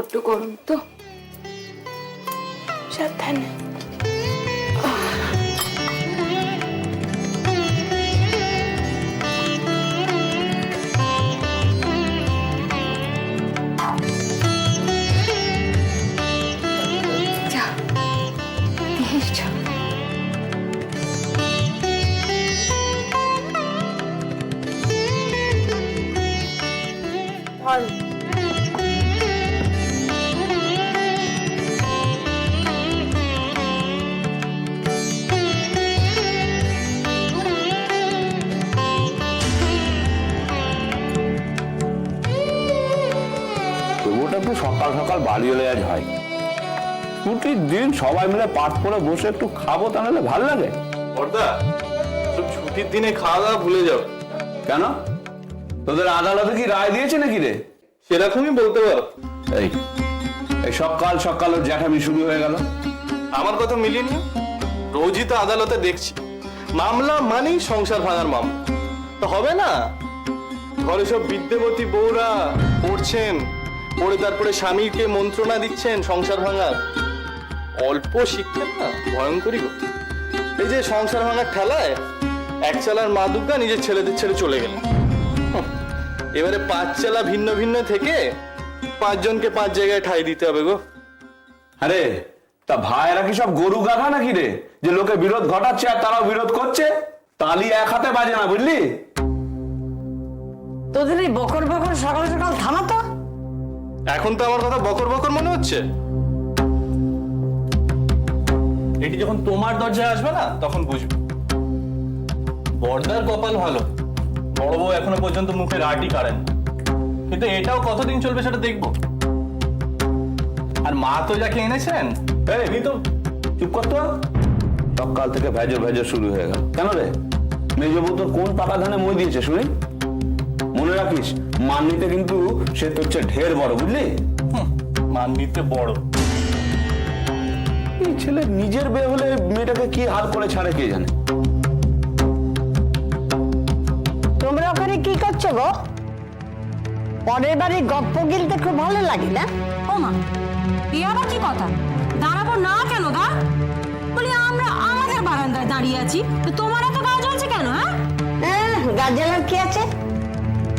বড্ড গরম তো, সাবধানে। যা দিয়ে এসছো। তবুটা একটু সকাল সকাল বাড়ি এলে আজ হয়। ছুটির দিন সবাই মিলে পাঠ করে বসে একটু খাবো, তাহলে ভালো লাগে। বড়দা, সব ছুটির দিনে খাওয়া দাওয়া ভুলে যাও। কেন, তোদের আদালতে কি রায় দিয়েছে নাকি রে? সেরকমই বলতে পারো। এই এই সকাল সকাল ওর জ্যাঠামি শুরু হয়ে গেল। আমার কথা মিলিয়ে নিও, রোজই তো আদালতে দেখছি মামলা মানেই সংসার ভাঙার মামলা। তো হবে না, ঘরে সব বিদ্যাবতী বউরা পড়ছেন, পড়ে তারপরে স্বামীকে মন্ত্রণা দিচ্ছেন সংসার ভাঙার। অল্প শিক্ষা না ভয়ঙ্করী গো। এই যে সংসার ভাঙার ঠেলায় এক চালার মা দুর্গা নিজের ছেলেদের ছেড়ে চলে গেলেন। এবারে 5 চালা ভিন্ন ভিন্ন থেকে 5 জনকে 5 জায়গায় ঠাঁই দিতে হবে গো। আরে তা ভাইয়েরা কি সব গরু গাধা নাকি রে, যে লোকে বিরোধ ঘটাচ্ছে আর তারাও বিরোধ করছে? তালি এক হাতে বাজে না, বুঝলি? তোদের এই বকর বকর সকাল সকাল থামাতো। এখন তো আমার কথা বকর বকর মনে হচ্ছে। এটি যখন তোমার দরজায় আসবে না তখন বুঝবে। বড়দার কপাল ভালো, বড় বউ এখনো পর্যন্ত মুখে রাটি কাড়েন, কিন্তু এটাও কতদিন চলবে সেটা দেখবো। আর মা তো যাকে এনেছেন, এই তো চুপ কর তো। সকাল থেকে ভেজর ভেজর শুরু হয়ে গেল কেন রে? মেজ বউ তোর কোন পাকা ধানে মই দিয়েছে শুনি? মনে রাখিস, মান্নিতে কিন্তু সে তোর চেয়ে ঢের বড়, বুঝলি? মান নিতে বড়। এই ছেলে নিজের বিয়ে হলে মেয়েটাকে কি হাল করে ছাড়ে কে জানে। তোমরা ওখানে কি করছো গো? পরের বাড়ি গপ্প গিলতে খুব ভালো লাগে না? ও মা, এ আবার কি কথা? দাঁড়াবো না কেন গা? বলি আমরা আমাদের বারান্দায় দাঁড়িয়ে আছি, তো তোমার এত গা জ্বলছে কেন? হ্যাঁ, গার্জেনের কি আছে?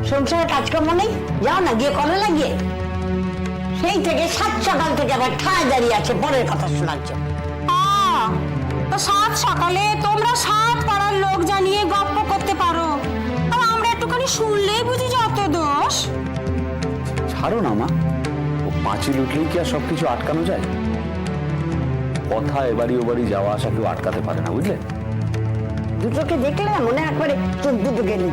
সংসারে কাজকর্ম নেই, যাও না গিয়ে করো লাগিয়ে। সেই থেকে 7 সকাল থেকে আবার ঠায় দাঁড়িয়ে আছে পরের কথা শোনাচ্ছ। তো 7 সকালে তোমরা 7 পাড়ার লোক জানিয়ে গপ্প করতে পারো, আর আমরা একটুখানি শুনলেই বুঝি যত দোষ। ছাড়ো না মা, ও পাঁচিল উঠলেই কি আর সবকিছু আটকানো যায়? কথা এবাড়ি ও বাড়ি যাওয়া আসা কেউ আটকাতে পারে না, বুঝলে? দুটোকে দেখলে না মনে একবারে চোখ দুটো গেলে।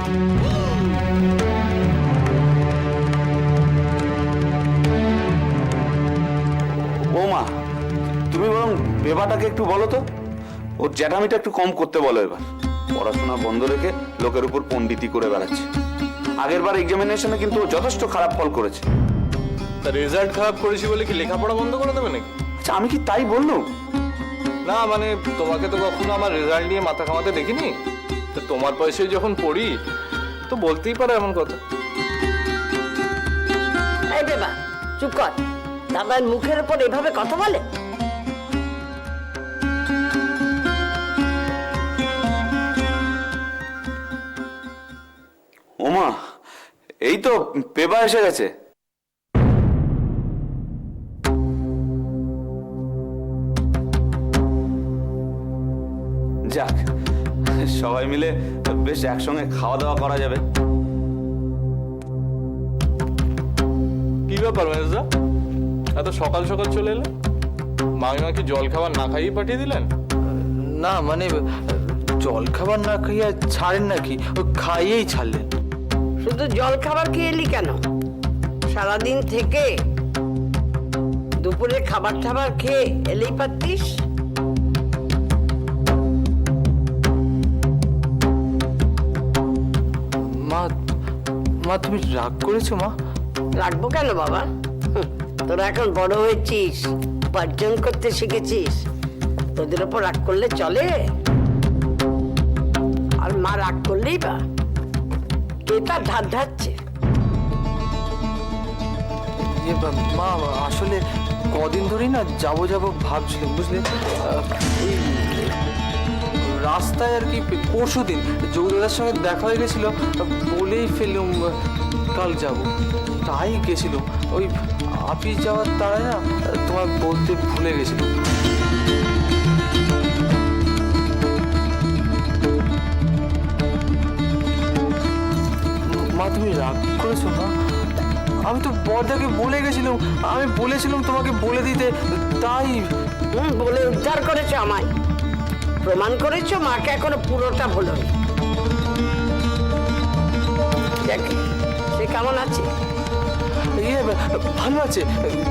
ও মা, তুমি বরং বেবাটাকে একটু বলো তো, ওর জ্যাঠামিটা একটু কম করতে বলো। এবার পড়াশোনা বন্ধ রেখে লোকের উপর পণ্ডিতি করে বেড়াচ্ছে। আগের বার এক্সামিনেশনে কিন্তু ও যথেষ্ট খারাপ ফল করেছে। তা রেজাল্ট খারাপ করেছি বলে কি লেখাপড়া বন্ধ করে দেবে নাকি? আচ্ছা, আমি কি তাই বললো? না মানে তোমাকে তো কখনো আমার রেজাল্ট নিয়ে মাথা ঘামাতে দেখিনি। তো তোমার পয়সায় যখন পড়ি তো বলতেই পারে এমন কথা। এই বেবা চুপ কর, দাদার মুখের উপর এভাবে কথা বলে? ওমা, এই তো পেবা এসে গেছে। যাক, সবাই মিলে বেশ একসঙ্গে খাওয়া দাওয়া করা যাবে। কি ব্যাপার মেজদা, এত সকাল সকাল চলে এলে? মামিমা কি জল খাবার না খাইয়ে পাঠিয়ে দিলেন? না মানে জল খাবার না খাইয়া ছাড়েন নাকি, ও খাইয়েই ছাড়লেন। শুধু জল খাবার খেয়ে এলি কেন? সারাদিন থেকে দুপুরে খাবার টাবার খেয়ে এলেই পারতিস। মা, মা তুমি রাগ করেছো? মা রাখবো কেন বাবা? তোরা এখন বড় হয়েছিস, উপার্জন করতে শিখেছিস, তোদের উপর রাগ করলে চলে? আর মা রাগ করলেই বা কে তার ধার ধাচ্ছে? মা আসলে কদিন ধরেই না যাবো যাবো ভাবছিলাম বুঝলে ওই রাস্তায় আর কি পরশু দিন যোগদাদার সঙ্গে দেখা হয়ে গেছিল, বলেই ফেললাম কাল যাব, তাই গেছিলাম। ওই অফিস যাওয়ার তারাই না তোমার বলতে ভুলে গেছিলাম। মা তুমি রাগ করেছো না? আমি তো বড়দাকে বলে গেছিলাম, আমি বলেছিলাম তোমাকে বলে দিতে, তাই বলে উদ্ধার করেছো আমায়, প্রমাণ করেছো মাকে এখনো পুরোটা বলোনি। দেখ সে কেমন আছে? ইয়ে ভালো আছে,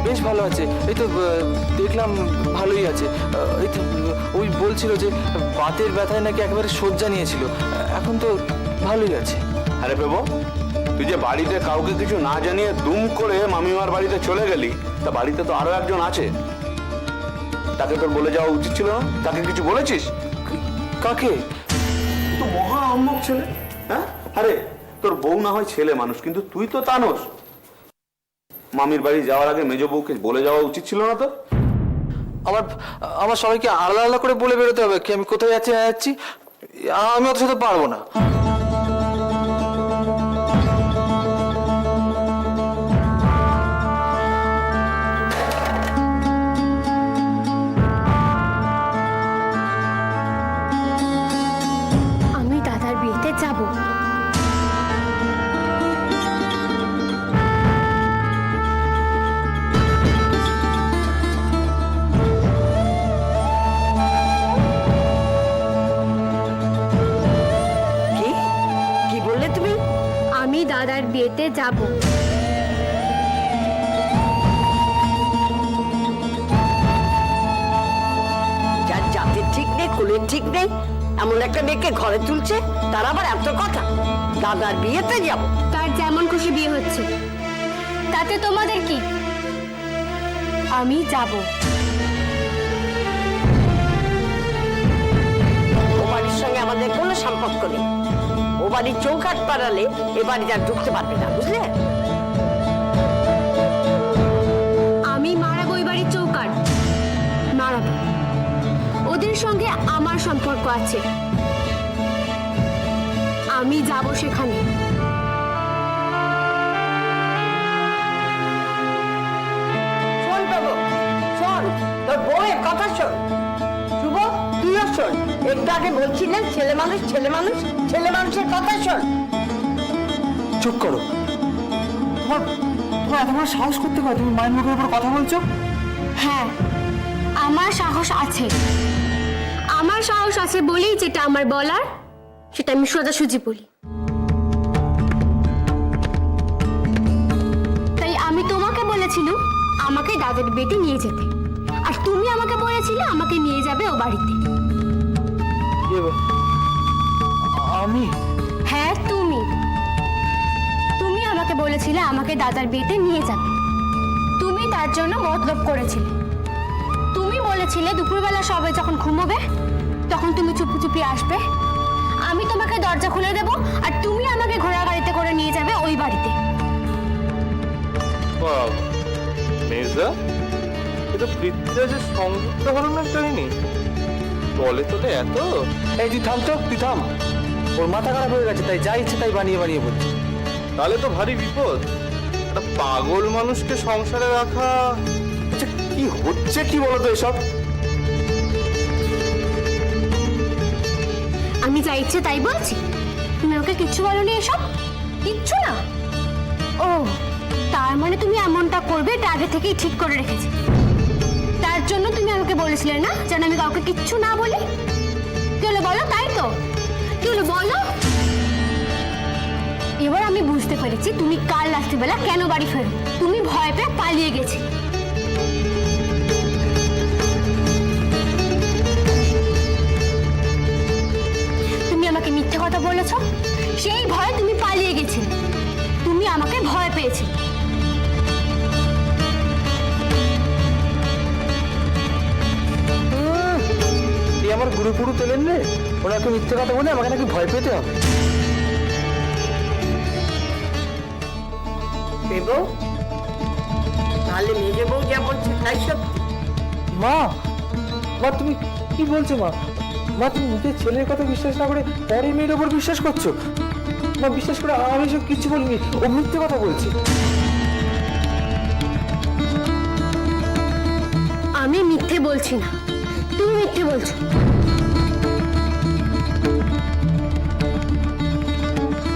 বেশ ভালো আছে। এই তো দেখলাম ভালোই আছে। এই তো ওই বলছিল যে বাতের ব্যথায় নাকি একেবারে শয্যা নিয়েছিল, এখন তো ভালোই আছে। আরে বেবো, তুই যে বাড়িতে কাউকে কিছু না জানিয়ে দুম করে মামিমার বাড়িতে চলে গেলি, তা বাড়িতে তো আরো একজন আছে, তাকে তোর বলে যাওয়া উচিত ছিল না? তাকে কিছু বলেছিস? কাকে? তো মহা আম্মক ছেলে। হ্যাঁ, আরে তোর বউ না হয় ছেলে মানুষ, কিন্তু তুই তো তানস। মামির বাড়ি যাওয়ার আগে মেজ বউকে বলে যাওয়া উচিত ছিল না তোর? আমার সবাইকে আলাদা আলাদা করে বলে বেরোতে হবে কি আমি কোথায় যাচ্ছি না যাচ্ছি? আমি অত সাথে পারবো না। আমি দাদার বিয়েতে যাব। কি কি বললে তুমি? আমি দাদার বিয়েতে যাব। যার জাতের ঠিক নেই, কুলের ঠিক নেই, এমন একটা মেয়েকে ঘরে তুলছে, তার আবার এত কথা। দাদার বিয়েতে যাব। তার যেমন খুশি বিয়ে হচ্ছে, তাতে তোমাদের কি? আমি যাব। ও বাড়ির সঙ্গে আমাদের কোনো সম্পর্ক নেই। ও বাড়ির চৌকাঠ পাড়ালে এ বাড়িতে আর ঢুকতে পারবে না, বুঝলে? আমি মারাবো ওই বাড়ির চৌকাঠ, মারাবো। ওদের সঙ্গে আমার সম্পর্ক আছে, আমি যাব সেখানে। শোন বাবু, শোন, তোর বউয়ের কথা শোন। শুভ, তুইও শোন। একটু আগে বলছিলেন ছেলে মানুষ, ছেলে মানুষ, ছেলে মানুষের কথা শোন। চুপ করো। তোমার তোমার এত বড় সাহস করতে পারো? তুমি মায়ের মুখের উপর কথা বলছো? হ্যাঁ, আমার সাহস আছে। আমার সাহস আছে বলেই যেটা আমার বলার সেটা আমি সোজাসুজি বলি। তাই আমি তোমাকে বলেছিলাম আমাকে দাদার বিয়েতে নিয়ে যেতে, আর তুমি আমাকে বলেছিলে আমাকে নিয়ে যাবে ও বাড়িতে। আমি? হ্যাঁ, তুমি আমাকে বলেছিলে আমাকে দাদার বিয়েতে নিয়ে যাবে। তুমি তার জন্য মতলব করেছিলে। তুমি বলেছিলে দুপুরবেলা সবাই যখন ঘুমোবে তখন তুমি চুপি চুপি আসবে, আমি তোমাকে দরজা খুলে দেব, আর তুমি আমাকে ঘোড়া গাড়িতে করে নিয়ে যাবে ওই বাড়িতে। মেজদা, এটা পৃথ্বীরাজের সংযুক্ত হরণের কাহিনী? বলে তোলে এত? এই তুই থাম তো, তুই থাম। ওর মাথা খারাপ হয়ে গেছে, তাই যা ইচ্ছে তাই বানিয়ে বানিয়ে বলছে। তাহলে তো ভারী বিপদ। একটা পাগল মানুষকে সংসারে রাখা। আচ্ছা, কি হচ্ছে কি বলতো এসব? আমি যা ইচ্ছে তাই বলছি, তুমি আমাকে কিচ্ছু বলোনি এসব? কিচ্ছু না? ও, তার মানে তুমি এমনটা করবে এটা আগে থেকেই ঠিক করে রেখেছি। তার জন্য তুমি আমাকে বলেছিলে না যেন আমি কাউকে কিচ্ছু না বলি। কি হলো বলো? তাই তো, কি হলো বলো? এবার আমি বুঝতে পেরেছি তুমি কাল রাত্রিবেলা কেন বাড়ি ফেরো। তুমি ভয় পেয়ে পালিয়ে গেছি। তুমি আমাকে মিথ্যে কথা বলেছ, সেই ভয়ে তুমি পালিয়ে গেছিলে। তুমি আমাকে ভয় পেয়েছি। এই আমার গুরু পুরু তোলেন রে, ওনাকে মিথ্যে কথা বলে আমাকে নাকি ভয় পেতে হবে। দেবো, তাহলে মেজে বউ যা বলছে তাই সত্যি? মা মা তুমি কি বলছো মা? মা তুমি নিজের ছেলের কথা বিশ্বাস না করে পরের মেয়ের ওপর বিশ্বাস করছো? মা বিশ্বাস করে আমি সব কিছু বলিনি, ও মিথ্যে কথা বলছে। আমি মিথ্যে বলছি না, তুমি মিথ্যে বলছো।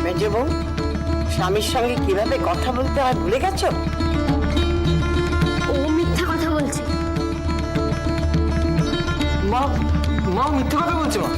মেজে বউ স্বামীর সঙ্গে কিভাবে কথা বলতে হয় ভুলে গেছো? ও মিথ্যা কথা বলছে। মা মা মিথ্যে কথা বলছে মা।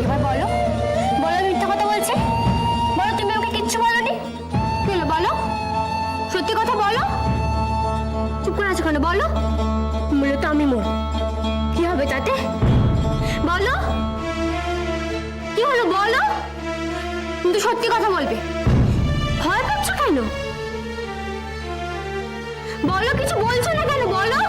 এবার বলো, বলো আমি মিথ্যা কথা বলছি। বলো তুমি আমাকে কিচ্ছু বলোনি। কি হলো বলো, সত্যি কথা বলো। চুপ করে আছো কেন? বলো। মূলত আমি মরবো, কি হবে তাতে? বলো কি হলো বলো, কিন্তু সত্যি কথা বলবে। ভয় পাচ্ছ কেন? বলো, কিছু বলছো না কেন? বলো।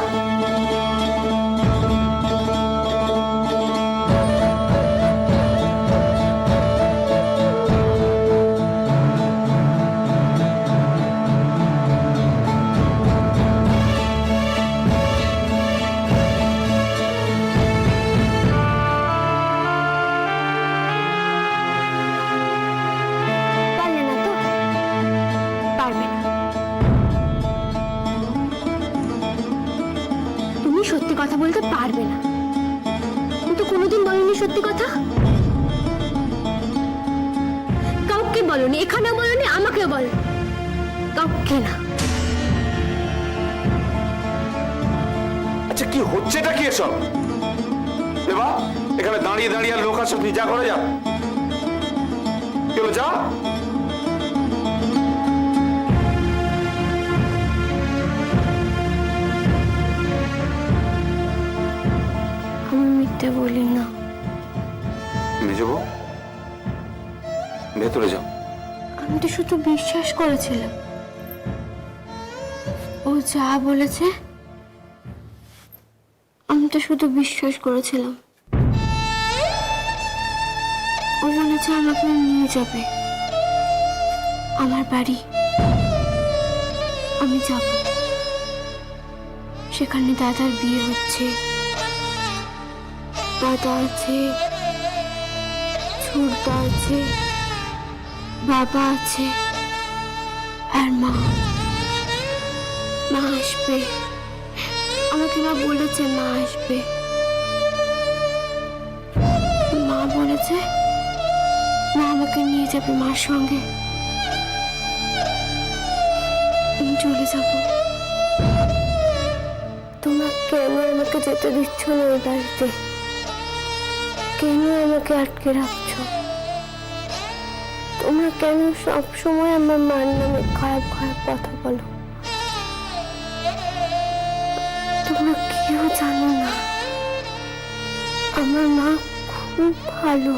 পারলে না তো? পারবে না। তুমি সত্যি কথা বলতে পারবে না, কিন্তু কোনোদিন বলনি সত্যি কথা। কাউকে বলনি, এখানেও বলনি, আমাকেও বল, কাউকে না। আচ্ছা কি হচ্ছেটা কি এসব? দেবা এখানে দাঁড়িয়ে দাঁড়িয়ে আর লোক আসো, তুই যা করে যা। কেউ যা। আমি মিথ্যে বলি না। মেজবো ভেতরে যাও। আমি তো শুধু বিশ্বাস করেছিলাম, ও যা বলেছে আমি তো শুধু বিশ্বাস করেছিলাম। ও বলেছে আমাকে নিয়ে যাবে আমার বাড়ি, আমি যাব। সেখানে দাদার বিয়ে হচ্ছে, দাদা আছে, ছোটদা আছে, বাবা আছে, আর মা আসবে। আমাকে মা বলেছে মা আসবে। মা বলেছে মা আমাকে নিয়ে যাবে মার সঙ্গে। আমি চলে যাব। তোমরা কেন আমাকে যেতে দিচ্ছ না ওই বাড়িতে? কেন আমাকে আটকে রাখছো? তোমরা কেন সব সময় আমার মার নামে খারাপ খারাপ কথা বলো? তোমরা কেউ জানো না আমার মা খুব ভালো।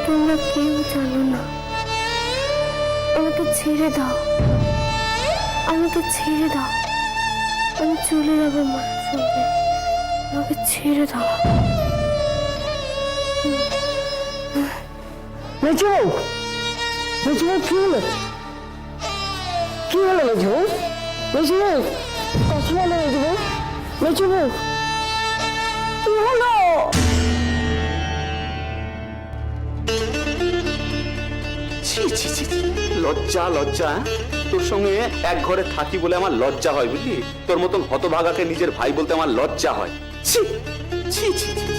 তোমরা কেউ জানো না। আমাকে ছেড়ে দাও, আমাকে ছেড়ে দাও। আমি চলে যাবো মার সঙ্গে, আমাকে ছেড়ে দাও। মেজু মেজু কি হলো? কি হলো মেজু? মেজু কথা বলো মেজু। মেজু কি হলো? ছি ছি ছি ছি। লজ্জা লজ্জা, হ্যাঁ? তোর সঙ্গে এক ঘরে থাকি বলে আমার লজ্জা হয়, বুঝলি? তোর মতন হতভাগাকে নিজের ভাই বলতে আমার লজ্জা হয়। ছি ছি ছি ছি।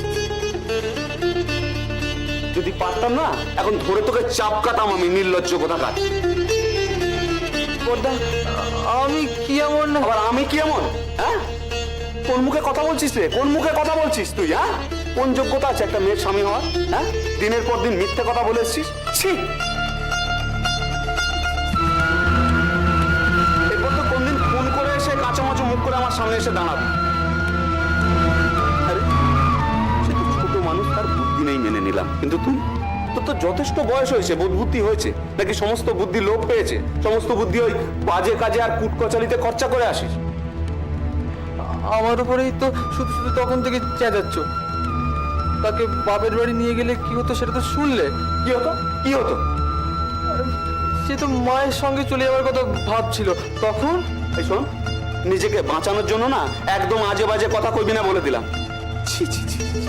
যদি পারতাম না এখন ধরে তোকে চাপ কাটাম আমি, নির্লজ্জ কোথাকার। বড়দা, আমি কি এমন? আবার আমি কি এমন? হ্যাঁ, কোন মুখে কথা বলছিস রে? কোন মুখে কথা বলছিস তুই? হ্যাঁ, কোন যোগ্যতা আছে একটা মেয়ের স্বামী হওয়ার? হ্যাঁ, দিনের পর দিন মিথ্যে কথা বলে এসছিস। ছি, এরপর তো কোনদিন ফোন করে এসে কাঁচামাচু মুখ করে আমার সামনে এসে দাঁড়াবি। আরে, সে তো ছোট মানুষ, তার বুদ্ধি নেই মেনে নিলাম, কিন্তু তুই, তোর তো যথেষ্ট বয়স হয়েছে, বোধ বুদ্ধি হয়েছে নাকি সমস্ত বুদ্ধি লোপ পেয়েছে? সমস্ত বুদ্ধি ওই বাজে কাজে আর কুটকচালিতে খরচা করে আসিস। আমার উপরেই তো শুধু শুধু তখন থেকে চেঁচাচ্ছ। তাকে বাপের বাড়ি নিয়ে গেলে কি হতো সেটা তো শুনলে। কি হতো? কি হতো? সে তো মায়ের সঙ্গে চলে যাওয়ার কথা ভাবছিল তখন। এই শোন, নিজেকে বাঁচানোর জন্য না একদম আজে বাজে কথা কইবি না বলে দিলাম। ছি ছি ছি ছি।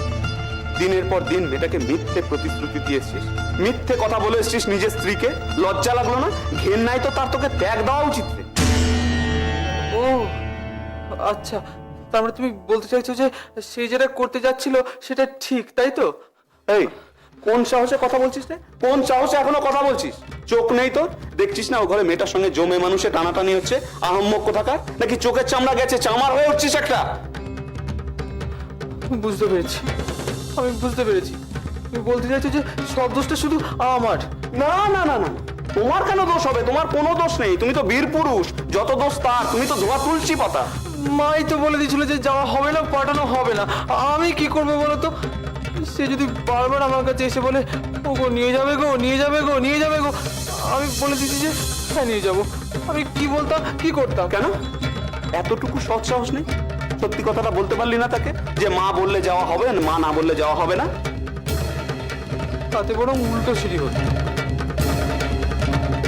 দিনের পর দিন মেয়েটাকে মিথ্যে প্রতিশ্রুতি দিয়েছিস, মিথ্যে কথা বলে এসছিস নিজের স্ত্রীকে। লজ্জা লাগলো না? ঘেন নাই তো তার, তোকে ত্যাগ দেওয়া উচিত রে। ও আচ্ছা, তার মানে তুমি বলতে চাইছো যে সে যেটা করতে যাচ্ছিল সেটা ঠিক, তাই তো? এই, কোন সাহসে কথা বলছিস রে? কোন সাহসে এখনো কথা বলছিস? চোখ নেই তোর? দেখছিস না ও ঘরে মেয়েটার সঙ্গে জমে মানুষে টানাটানি হচ্ছে? আহম্মক কোথাকার, নাকি চোখের চামড়া গেছে, চামার হয়ে উঠছিস একটা? বুঝতে পেরেছি, আমি বুঝতে পেরেছি। তুমি বলতে চাইছো যে সব দোষটা শুধু আমার। না না না না, তোমার কেন দোষ হবে? তোমার কোনো দোষ নেই, তুমি তো বীর পুরুষ, যত দোষ তার। তুমি তো ধোয়া তুলসী পাতা। মাই তো বলে দিয়েছিল যে যাওয়া হবে না, পাঠানো হবে না। আমি কি করবো বলো তো? সে যদি বারবার আমার কাছে এসে বলে ও গো নিয়ে যাবে গো, নিয়ে যাবে গো, নিয়ে যাবে গো, আমি বলে দিচ্ছি যে হ্যাঁ নিয়ে যাবো। আমি কি বলতাম, কি করতাম? কেন এতটুকু সৎ সাহস নেই? সত্যি কথাটা বলতে পারলি না তাকে, যে মা বললে যাওয়া হবে, মা না বললে যাওয়া হবে না? তাতে বরং উল্টো সিঁড়ি হতো।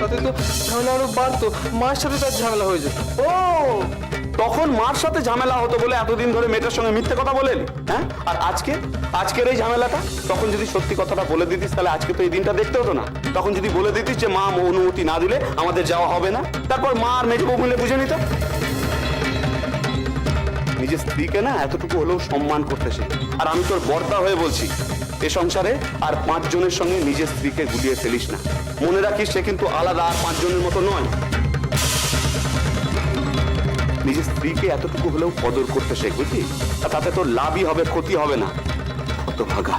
তাতে তো ঝামেলা আরো বাড়তো, মায়ের সাথে তার ঝামেলা হয়ে যেত। ও, তখন মার সাথে ঝামেলা হতো বলে এতদিন ধরে মেয়েটার সঙ্গে মিথ্যে কথা বলে এলি? হ্যাঁ, আর আজকের এই ঝামেলাটা? তখন যদি সত্যি কথাটা বলে দিতিস তাহলে আজকে তো এই দিনটা দেখতে হতো না। তখন যদি বলে দিতিস যে মা অনুমতি না দিলে আমাদের যাওয়া হবে না, তারপর মা আর মেজবউ মিলে বুঝে নিত। নিজের স্ত্রীকে না এতটুকু হলেও সম্মান করতে শেখ। আর আমি তোর বর্তা হয়ে বলছি, এ সংসারে আর 5 জনের সঙ্গে নিজের স্ত্রীকে গুলিয়ে ফেলিস না। মনে রাখিস সে কিন্তু আলাদা, আর 5 জনের মতো নয়। নিজের স্ত্রীকে এতটুকু হলেও কদর করতে শেখ, বুঝলি? আর তাতে তোর লাভই হবে, ক্ষতি হবে না। হতভাগা।